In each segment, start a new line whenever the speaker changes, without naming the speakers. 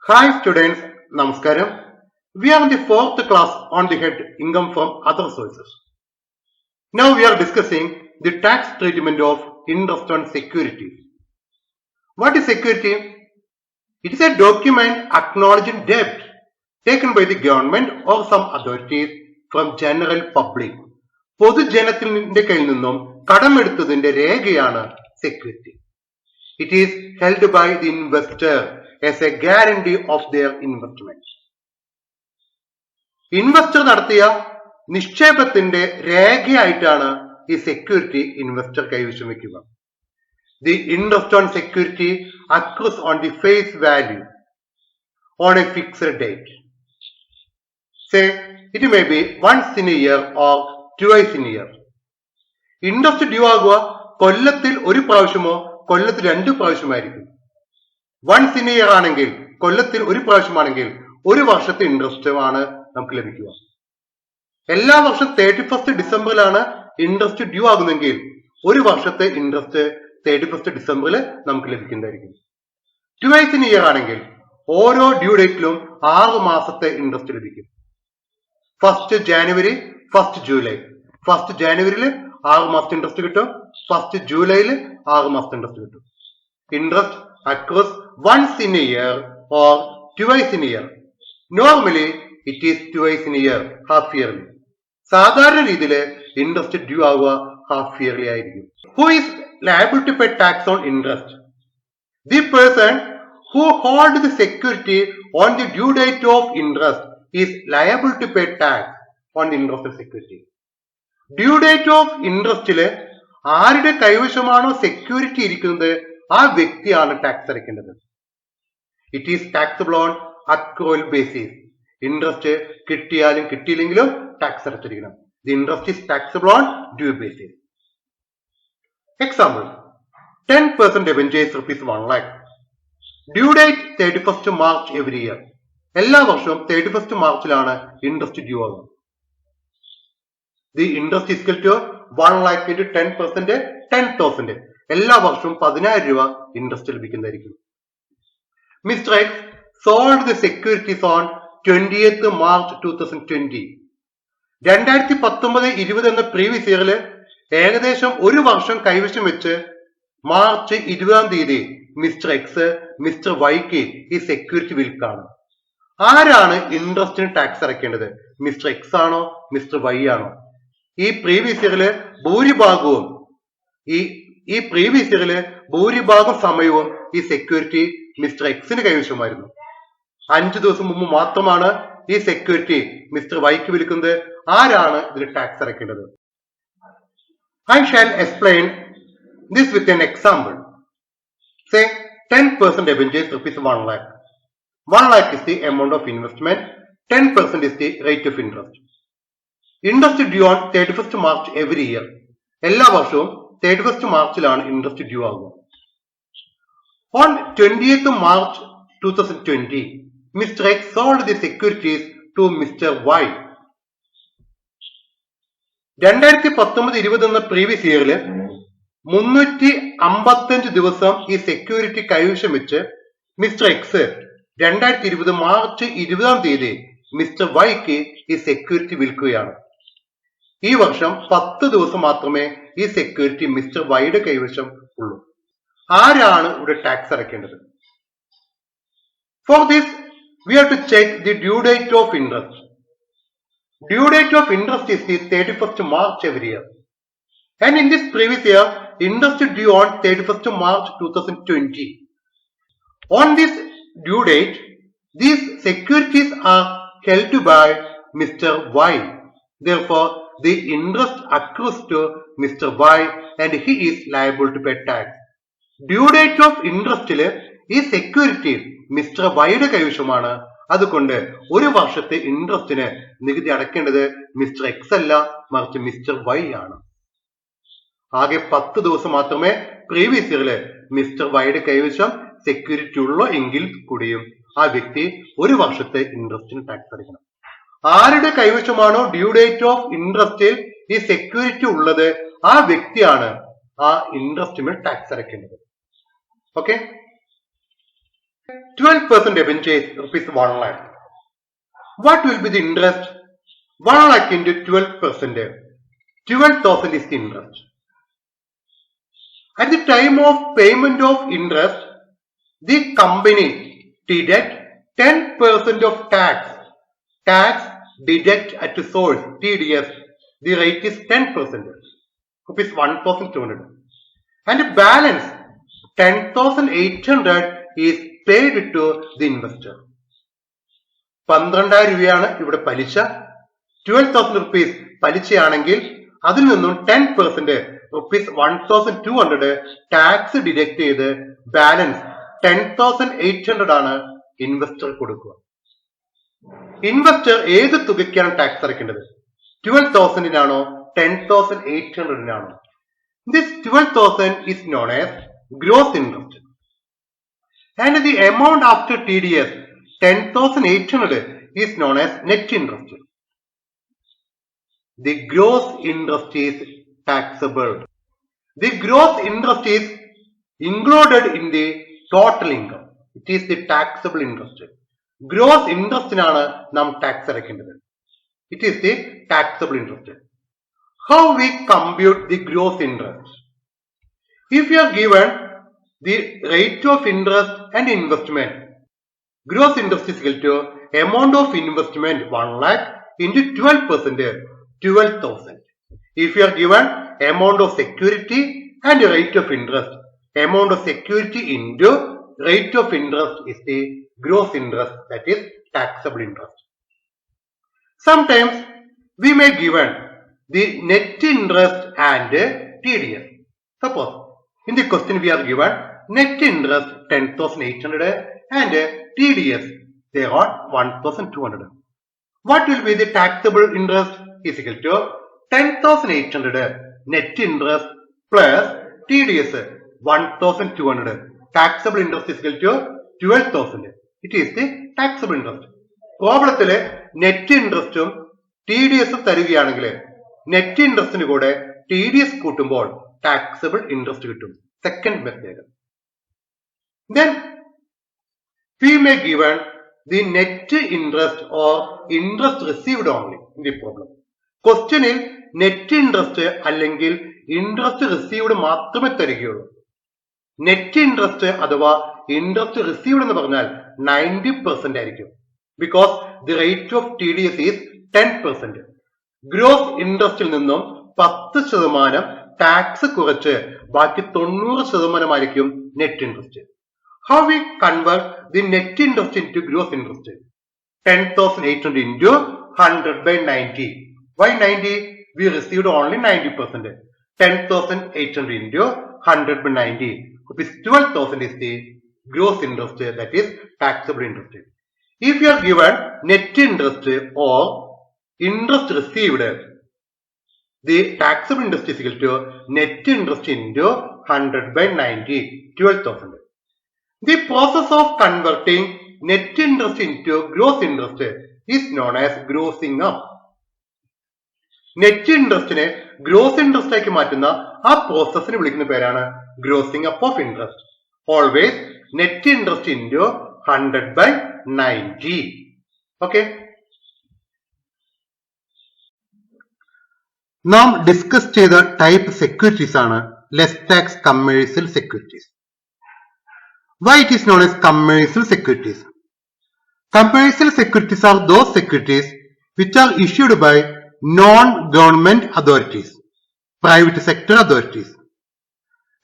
Hi students, Namaskaram. We are in the 4th class on the head income from other sources. Now we are discussing the tax treatment of interest on securities. What is security? It is a document acknowledging debt taken by the government or some authorities from general public. പൊതുജനത്തിന്റെ കയ്യിൽ നിന്നും കടമെടുത്തതിന്റെ രേഖയാണ് security. It is held by the investor as a guarantee of their investment. Investor നടത്തിയ നിക്ഷേപത്തിന്റെ രേഖയായിട്ടാണ് ഈ security investor കൈവശം വയ്ക്കുക. The interest on security accrues on the face value on a fixed date. Say it may be once in a year or twice in a year. Interest due ആകുക കൊല്ലത്തിൽ ഒരു പ്രാവശ്യമോ കൊല്ലത്തിൽ 2 പ്രാവശ്യമായിരിക്കും. Once in year ആണെങ്കിൽ കൊല്ലത്തിൽ ഒരു പ്രാവശ്യമാണെങ്കിൽ ഒരു വർഷത്തെ interest ആണ് നമുക്ക് ലഭിക്കുക. എല്ലാ വർഷം 31st ഡിസംബറിലാണ് ഇൻട്രസ്റ്റ് ഡ്യൂ ആകുന്നെങ്കിൽ ഒരു വർഷത്തെ ഇൻട്രസ്റ്റ് 31st ഡിസംബറിൽ നമുക്ക് ലഭിക്കുന്നതായിരിക്കും. ട്വൈസ് ഇൻ ഇയർ ആണെങ്കിൽ ഓരോ ഡ്യൂ ഡേറ്റിലും 6 മാസത്തെ ഇൻട്രസ്റ്റ് ലഭിക്കും. 1st January 1st July. 1st ജാനുവരിയിൽ 6 മാസത്തെ ഇൻട്രസ്റ്റ് കിട്ടും. 1st ജൂലൈയിൽ 6 മാസത്തെ ഇൻട്രസ്റ്റ് കിട്ടും. Interest accrues once in a year or twice in a year. Normally it is twice in a year, half yearly. സാധാരണ രീതിയിൽ ഇൻട്രസ്റ്റ് ഡ്യൂ ആവുക ഹാഫ് ഇയർലി ആയിരിക്കും. Who is liable to pay tax on interest? The person who holds the security on the due date of interest is liable to pay tax on the interest of security. Due date of interestല് ആരുടെ കൈവശമാണോ security ഇരിക്കുന്നത് ആ വ്യക്തിയാണ് tax അടയ്ക്കേണ്ടത്. It is taxable on accrual basis. Interest കിട്ടിയാലും കിട്ടിയില്ലെങ്കിലും tax അടച്ചിരിക്കണം. The interest is taxable on due basis. Example 10% debentures rupees 1 lakh. Due date 31st March every year. എല്ലാ വർഷവും 31st മാർച്ചിലാണ് ഇൻട്രസ്റ്റ് ഡ്യൂ ആകുന്നത്. The interest is equal to 1 lakh into 10% 10,000. എല്ലാ വർഷവും 10,000 രൂപ ഇൻട്രസ്റ്റ് ലഭിക്കുന്നതായിരിക്കും. Mister X sold the securities on 20th March 2020. 2019-20 എന്ന previous ഇയറിൽ ഏകദേശം ഒരു വർഷം കൈവശം വെച്ച് മാർച്ച് 20 മിസ്റ്റർ എക്സ് മിസ്റ്റർ വൈക്ക് ഈ സെക്യൂരിറ്റി വിൽക്കാണ്. ആരാണ് ഇൻട്രസ്റ്റിന് ടാക്സ് അടയ്ക്കേണ്ടത്? മിസ്റ്റർ എക്സ് ആണോ മിസ്റ്റർ വൈ ആണോ? ഈ പ്രീവിയസ് ഇയറില് ഭൂരിഭാഗം സമയവും ഈ സെക്യൂരിറ്റി മിസ്റ്റർ എക്സിന് കൈവശമായിരുന്നു. 5 ദിവസം മുമ്പ് മാത്രമാണ് ഈ സെക്യൂരിറ്റി മിസ്റ്റർ വൈക്ക് വിൽക്കുന്നത്. ആരാണ് ഇതിന് ടാക്സ് അടയ്ക്കേണ്ടത്? I shall explain this with an example. Say 10% debentures rupees 1 lakh. 1 lakh is the amount of investment. 10% is the rate of interest. Interest due on 31st March every year. എല്ലാ വർഷവും 31st മാർച്ചിലാണ് interest due ആകുക. On 20th March 2020, Mr. X sold the securities to Mr. Y. 2019-20 എന്ന previous ഇയറിൽ 355 ദിവസം ഈ security കൈവശം വെച്ച് മിസ്റ്റർ എക്സ് 2020 മാർച്ച് 20 മിസ്റ്റർ വൈക്ക് ഈ സെക്യൂരിറ്റി വിൽക്കുകയാണ്. ഈ വർഷം 10 ദിവസം മാത്രമേ ഈ സെക്യൂരിറ്റി മിസ്റ്റർ വൈയുടെ കൈവശം ഉള്ളൂ. ആരാണ് ഇവിടെ ടാക്സ് അടയ്ക്കേണ്ടത്? For this we have to check the due date of interest. Due date of interest is the 31st March every year. And in this previous year, interest due on 31st March 2020. On this due date, these securities are held by Mr. Y. Therefore, the interest accrues to Mr. Y and he is liable to pay tax. Due date of interest ഈ security mister വൈയുടെ കൈവശമാണ്. അതുകൊണ്ട് ഒരു വർഷത്തെ ഇൻട്രസ്റ്റിന് നികുതി അടയ്ക്കേണ്ടത് mister X അല്ല, മറിച്ച് mister Y ആണ്. ആകെ 10 ദിവസം മാത്രമേ പ്രീവിയസ് ഇയറില് മിസ്റ്റർ വൈയുടെ കൈവശം സെക്യൂരിറ്റി ഉള്ളൂ എങ്കിൽ കൂടിയും ആ വ്യക്തി ഒരു വർഷത്തെ ഇൻട്രസ്റ്റിന് ടാക്സ് അടയ്ക്കണം. ആരുടെ കൈവശമാണോ ഡ്യൂ ഡേറ്റ് ഓഫ് ഇൻട്രസ്റ്റിൽ ഈ സെക്യൂരിറ്റി ഉള്ളത് ആ വ്യക്തിയാണ് ആ ഇൻട്രസ്റ്റിന് ടാക്സ് അടയ്ക്കേണ്ടത്. Okay, 12% debentures rupees 1 lakh. What will be the interest? 1 lakh into 12%. 12,000 is the interest. At the time of payment of interest, the company deduct 10% of tax. Tax deduct at source, TDS. The rate is 10%. Rupees 1,200. And the balance 10,800 is paid to the investor. 12,000 രൂപയാണ് ഇവിടെ പലിശ. 12,000 rupees പലിശയാണെങ്കിൽ അതിൽ നിന്നും 10% rupees 1,200 tax deduct ചെയ്ത് balance 10,800 ആണ് investor കൊടുക്കുക. Investor ഏത് തുകയ്ക്കാണ് tax അടയ്ക്കേണ്ടത്? 12,000-നാണോ 10,800-നാണോ? This 12,000 is known as gross interest. And the amount after TDS 10,800 is known as net interest. The gross interest is taxable. The gross interest is included in the total income. It is the taxable interest. Gross interest-നാണ് നാം tax അടയ്ക്കേണ്ടത്. It is the taxable interest. How we compute the gross interest? If you are given the rate of interest and investment, gross interest is equal to amount of investment 1 lakh into 12%, 12,000. If you are given amount of security and rate of interest, amount of security into rate of interest is the gross interest, that is taxable interest. Sometimes we may given the net interest and TDS. Suppose in the question we are given net interest 10,800 and TDS they are 1,200. What will be the taxable interest? Is equal to 10,800 net interest plus TDS 1,200. Taxable interest is equal to 12,000. It is the taxable interest. പ്രോബ്ലത്തില് net ഇൻട്രസ്റ്റും TDS തരികയാണെങ്കിൽ net ഇൻട്രസ്റ്റിന് കൂടെ TDS കൂട്ടുമ്പോൾ taxable interest കിട്ടും. Second method. Then we may given the net interest or interest received only in the problem. ക്വസ്റ്റ്യനിൽ net interest അല്ലെങ്കിൽ interest received മാത്രമേ തരികയുള്ളൂ. നെറ്റ് ഇൻട്രസ്റ്റ് അഥവാ ഇൻട്രസ്റ്റ് റിസീവ്ഡ് എന്ന് പറഞ്ഞാൽ 90% ആയിരിക്കും. Because the rate of TDS is 10%. Gross ഇൻട്രസ്റ്റിൽ നിന്നും 10% ടാക്സ് കുറച്ച് ബാക്കി 90% ആയിരിക്കും net interest. How we convert the net interest into gross interest? 10,800 into 100/90. Why 90? We received only 90%. 10,800 into 100/90. Rupees 12,000 is the gross interest, that is taxable interest. If you are given net interest or interest received, the taxable interest is equal to net interest into 100/90, 12,000. The process of converting net interest into gross interest is known as grossing up. Net ഇൻട്രസ്റ്റിനെ gross interest ആക്കി മാറ്റുന്ന ആ പ്രോസസ്സിന് വിളിക്കുന്ന പേരാണ് grossing up of interest. Always net interest into 100/90. Okay, നാം discuss ചെയ്ത type securities ആണ് less tax commercial securities. Why it is known as commercial securities? Commercial securities are those securities which are issued by non-government authorities, private sector authorities.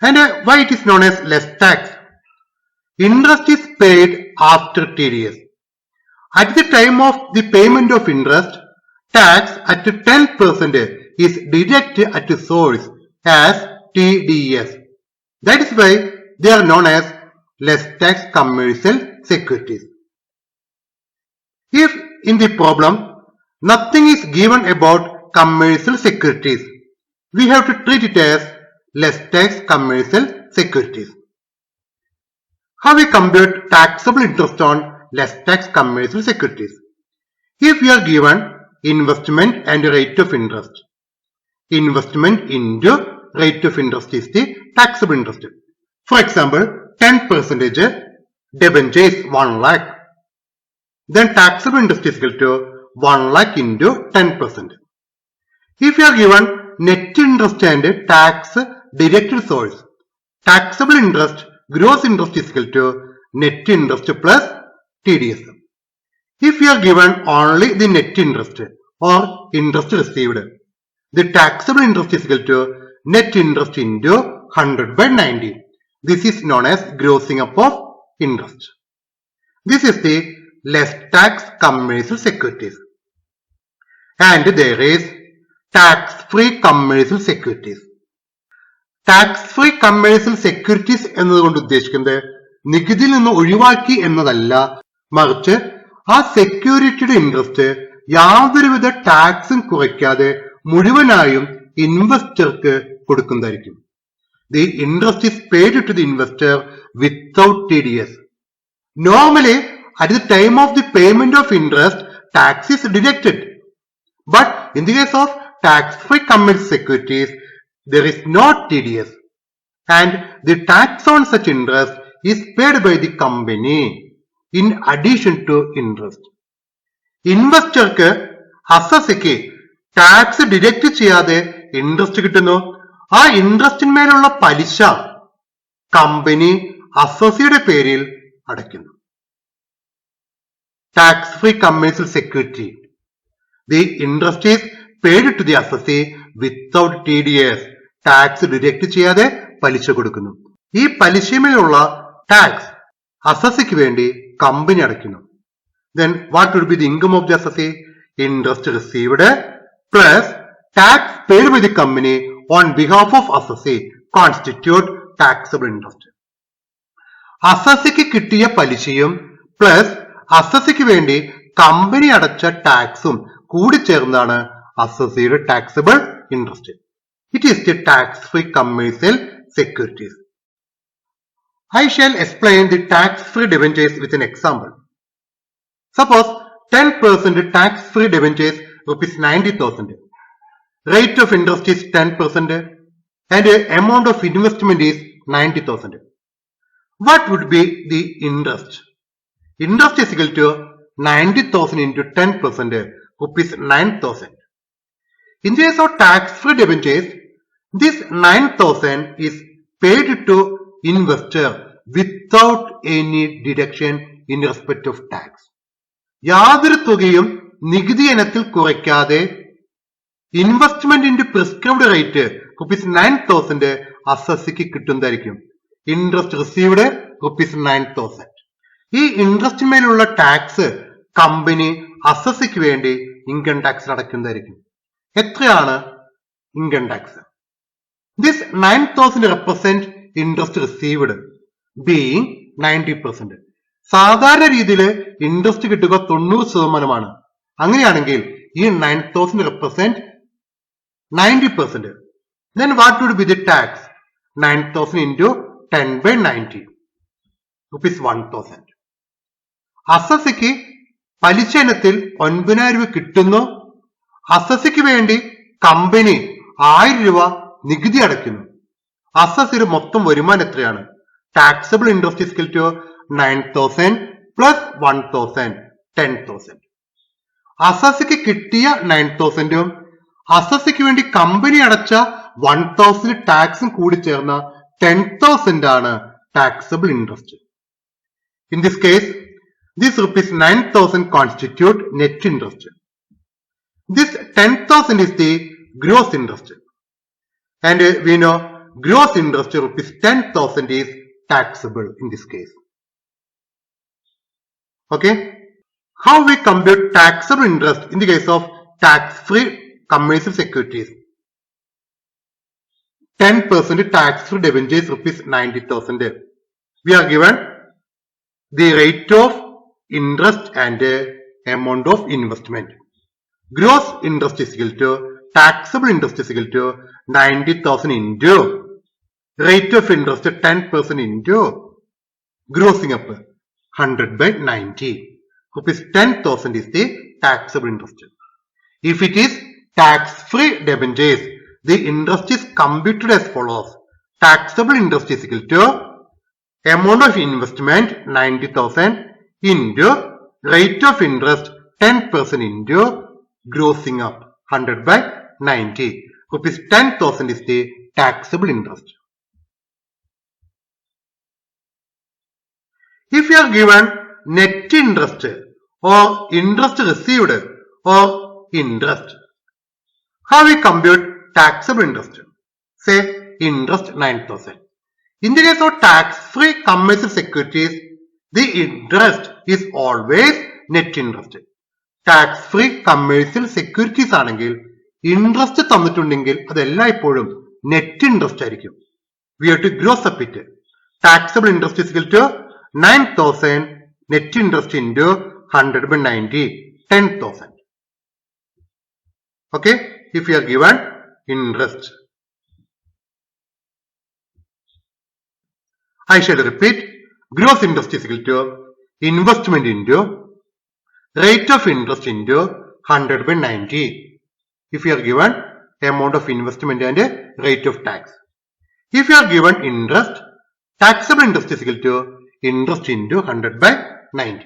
And why it is known as less tax? Interest is paid after TDS. At the time of the payment of interest, tax at 10% is deducted at the source as TDS. That is why they are known as less tax commercial securities. If in the problem nothing is given about commercial securities, we have to treat it as less tax commercial securities. How we compute taxable interest on less tax commercial securities. If we are given investment and rate of interest, investment into rate of interest is the taxable interest. For example, 10% debenture is 1 lakh. Then taxable interest is equal to 1 lakh into 10%. If you are given net interest and tax deducted source, taxable interest, gross interest is equal to net interest plus TDS. If you are given only the net interest or interest received, the taxable interest is equal to net interest into 100 by 90. This is known as grossing up of interest. This is the less tax commercial securities. And there is tax-free commercial securities. Tax-free commercial securities എന്നതുകൊണ്ട് ഉദ്ദേശിക്കുന്നത് നികുതിയിൽ നിന്ന് ഒഴിവാക്കി എന്നതല്ല, മറിച്ച് ആ സെക്യൂരിറ്റിയുടെ interest യാതൊരുവിധ ടാക്സും കുറയ്ക്കാതെ മുഴുവനായും ഇൻവെസ്റ്റർക്ക് കൊടുക്കുന്നതായിരിക്കും. The interest is paid to the investor without TDS. Normally, at the time of the payment of interest, tax is deducted. But in the case of tax-free commercial securities, there is no TDS. And the tax on such interest is paid by the company in addition to interest. ഇൻവെസ്റ്റർക്ക് അസസിക്ക് tax deduct ചെയ്യാതെ interest കിട്ടുന്നു. ആ ഇൻട്രസ്റ്റിന്മേലുള്ള പലിശ company അസസിയുടെ പേരിൽ അടയ്ക്കുന്നു. Tax free commercial security. The interest is paid to the assessee without TDS. Tax deduct ചെയ്യാതെ പലിശ കൊടുക്കുന്നു. ഈ പലിശമേലുള്ള ടാക്സ് അസസിക്ക് വേണ്ടി കമ്പനി അടയ്ക്കുന്നു. Then what would be the income of the assessee? Interest received plus tax paid by the company on behalf of assessee constitute taxable interest. അസസിക്ക് കിട്ടിയ പലിശയും plus അസസിക്ക് വേണ്ടി company അടച്ച ടാക്സും കൂടി ചേർന്നാണ് അസസിയുടെ taxable interest. It is the tax free commercial securities. I shall explain the tax-free debentures with an example. Suppose 10% tax-free debentures rupees 90,000. Rate of interest is 10% and amount of investment is 90,000. What would be the interest? Interest is equal to 90,000 into 10%, rupees 9,000. In the case of tax-free debentures, this 9,000 is paid to investor without any deduction in respect of tax. യാതൊരു തുകയും നികുതി ഇനത്തിൽ കുറയ്ക്കാതെ ഇൻവെസ്റ്റ്മെന്റിന്റെ prescribed rate rupees 9,000 അസസിക്ക് കിട്ടുന്നതായിരിക്കും. Interest received rupees 9,000. ഈ ഇൻട്രസ്റ്റിന്മേലുള്ള tax company അസസിക്ക് വേണ്ടി income tax അടയ്ക്കുന്നതായിരിക്കും. എത്രയാണ് income tax? This 9,000 represent interest received being 90%. സാധാരണ രീതിയിൽ ഇൻട്രസ്റ്റ് കിട്ടുക 90%. അങ്ങനെയാണെങ്കിൽ ഈ 9,000 represent 90%. Then what would be the tax? 9,000 into 10 by 90, rupees 1,000. അസസിക്ക് പലിശ ഇനത്തിൽ 9,000 രൂപ കിട്ടുന്നു. അസസിക്ക് വേണ്ടി കമ്പനി 1,000 രൂപ നികുതി അടയ്ക്കുന്നു. അസസിയുടെ മൊത്തം വരുമാനം എത്രയാണ്? Taxable interest is equal to 9,000 plus 1,000, 10,000. അസസിക്ക് കിട്ടിയ 9,000ഉം അസസിക്ക് വേണ്ടി കമ്പനി അടച്ച 1,000 ടാക്സും കൂടി ചേർന്ന 10,000 ആണ് taxable interest. In this case, this rupees 9,000 constitute net interest. This 10,000 is the gross interest. And we know gross interest rupees 10,000 is taxable in this case. Okay. How we compute taxable interest in the case of tax-free commercial securities? 10% tax-free debentures rupees 90,000. We are given the rate of interest and amount of investment. Gross interest is equal to taxable interest is equal to 90,000 into rate of interest 10% into grossing up 100 by 90. Rupees 10,000 is the taxable interest. If it is tax-free debentures, the interest is computed as follows. Taxable interest is equal to amount of investment 90,000 into rate of interest 10% into grossing up 100 by 90. Rupees 10,000 is the taxable interest. If you are given net interest or interest received or interest, how we compute taxable interest? Say interest 9,000. In the case of tax-free commercial securities, the interest is always net interest. Tax-free commercial securities ആണെങ്കിൽ interest തന്നിട്ടുണ്ടെങ്കിൽ അതെല്ലാം ഇപ്പോഴും net interest ആയിരിക്കും. We have to gross up it. Taxable interest is equal to 9,000 net interest into 100 by 90, 10,000. Okay, if you are given interest. I shall repeat, gross interest is equal to investment into rate of interest into 100 by 90. If you are given amount of investment and rate of tax. If you are given interest, taxable interest is equal to interest into 100 by 90.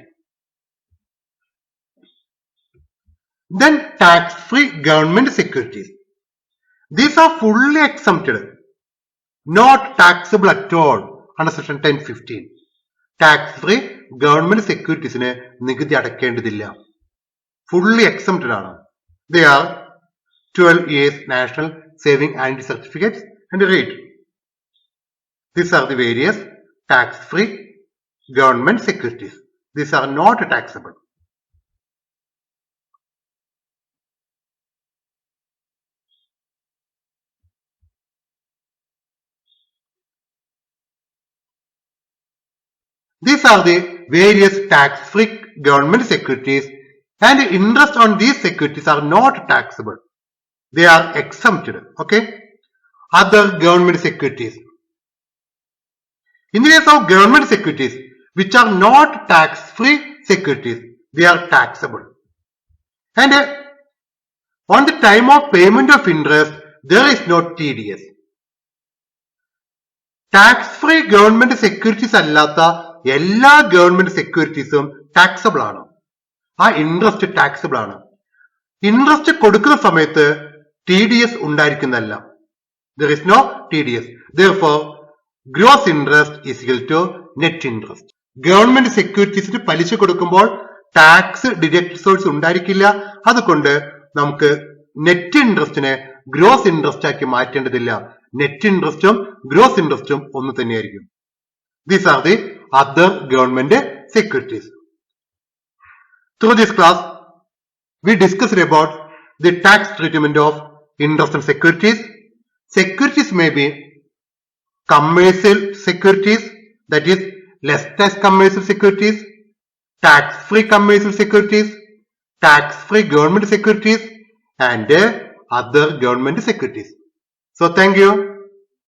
Then tax-free government securities. These are fully exempted, not taxable at all under section 1015. Tax-free government securities ine nigudi adakendidilla. Fully exempted aanu. They are 12 years national saving annuity certificates and rate. These are the various tax-free government securities. These are not taxable. These are the various tax-free government securities, and interest on these securities are not taxable. They are exempted. Okay. Other government securities. In the case of government securities, which are not tax-free securities, they are taxable. And on the time of payment of interest, there is no TDS. Tax-free government securities അല്ലാത്ത എല്ലാ government സെക്യൂരിറ്റീസും taxable ആണ്. ആ interest taxable ആണ്. Interest കൊടുക്കുന്ന സമയത്ത് TDS ഉണ്ടായിരിക്കുന്നതല്ല. There is no TDS. Therefore, gross interest is equal to net interest. Government സെക്യൂരിറ്റീസിന് പലിശ കൊടുക്കുമ്പോൾ ടാക്സ് ഡിഡക്റ്റ് സോഴ്സ് ഉണ്ടായിരിക്കില്ല. അതുകൊണ്ട് നമുക്ക് നെറ്റ് ഇൻട്രസ്റ്റിനെ ഗ്രോസ് ഇൻട്രസ്റ്റ് ആക്കി മാറ്റേണ്ടതില്ല. നെറ്റ് ഇൻട്രസ്റ്റും ഗ്രോസ് ഇൻട്രസ്റ്റും ഒന്ന് തന്നെയായിരിക്കും. These are the other government securities. Through this class, we discussed about the tax treatment of interest on securities. Securities may be commercial securities, that is less tax commercial securities, tax-free commercial securities, tax-free government securities, and other government securities. So thank you.